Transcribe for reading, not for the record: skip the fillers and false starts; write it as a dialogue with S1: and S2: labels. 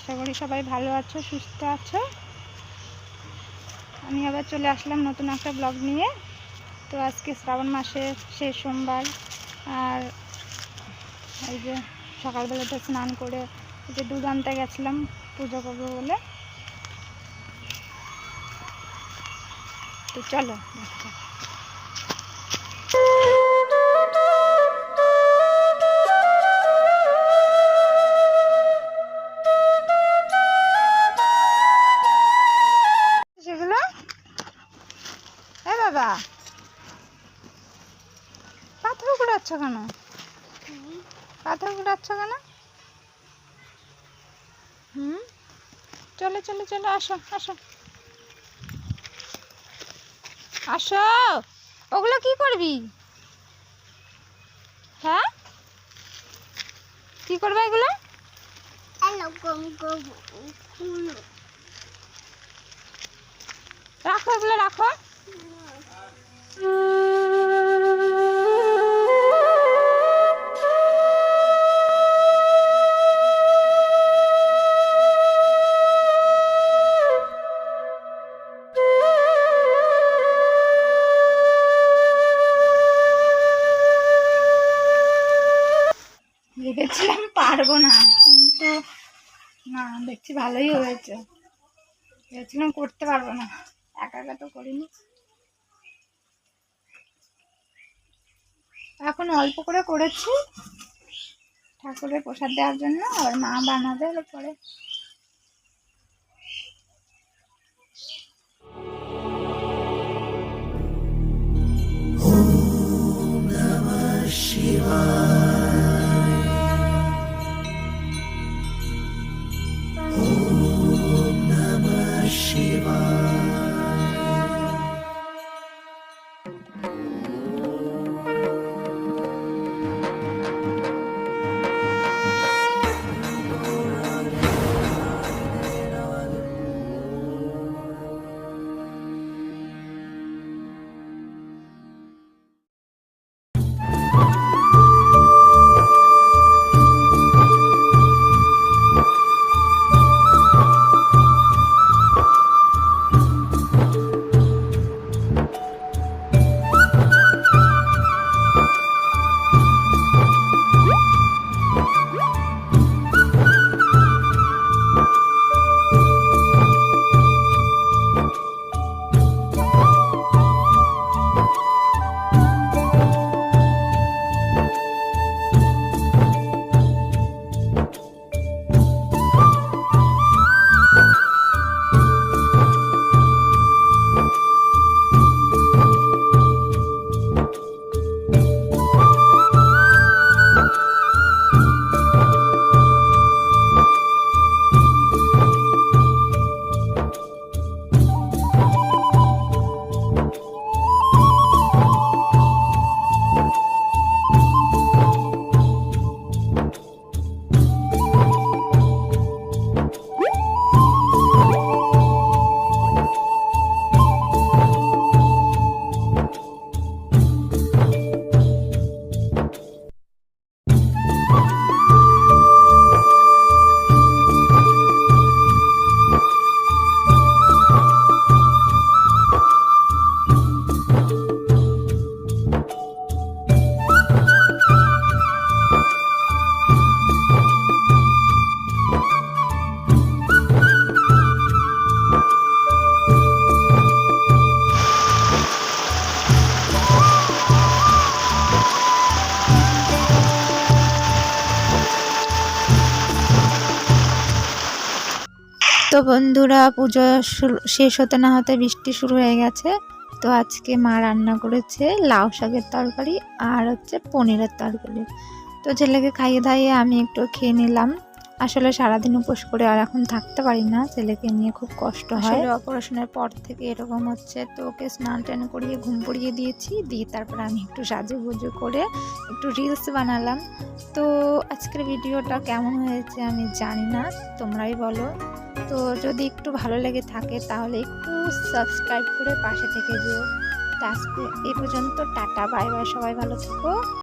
S1: আশা করি সবাই ভালো আছো, সুস্থ আছো। আমি আবার চলে আসলাম নতুন একটা ব্লগ নিয়ে। তো আজকে শ্রাবণ মাসের শেষ সোমবার, আর এই যে সকালবেলাতে স্নান করে এই যে দুধ আনতে গেছিলাম পুজো করবো বলে। তো চলো সেগুলো। বাবা পাথর কুড়াচ্ছ কেন? পাথর কুড়াচ্ছ কেন? চলো চলো চলো, আসো আসো আসো। ওগুলো কি করবি? হ্যাঁ, কি করবে এগুলো? রাখো, এগুলো রাখো। ভেবেছিলাম পারবো না, কিন্তু না, দেখছি ভালোই হয়েছে। ভেবেছিলাম করতে পারবো না, একা একা তো করিনি। এখন অল্প করে করেছি ঠাকুরের প্রসাদ দেওয়ার জন্য, আর মা বানাবে পরে। ওম নমঃ শিবায়, ওম নমঃ শিবায়। তো বন্ধুরা, পুজো শেষ হতে না হতে বৃষ্টি শুরু হয়ে গেছে। তো আজকে মা রান্না করেছে লাউ শাকের তরকারি আর হচ্ছে পনিরের তরকারি। তো ছেলেকে খাইয়ে দাইয়ে আমি একটু খেয়ে নিলাম। আসলে সারাদিন উপোস করে আর এখন থাকতে পারি না, ছেলেকে নিয়ে খুব কষ্ট হয়। অপারেশনের পর থেকে এরকম হচ্ছে। তো ওকে স্নান টান করিয়ে ঘুম পড়িয়ে দিয়েছি, দিয়ে তারপরে আমি একটু সাজুগুজু করে একটু রিলস বানালাম। তো আজকের ভিডিওটা কেমন হয়েছে আমি জানি না, তোমরাই বলো। তো যদি একটু ভালো লেগে থাকে তাহলে একটু সাবস্ক্রাইব করে পাশে থেকে যেও। তো আজকে এই পর্যন্ত, টাটা বাই বাই, সবাই ভালো থেকো।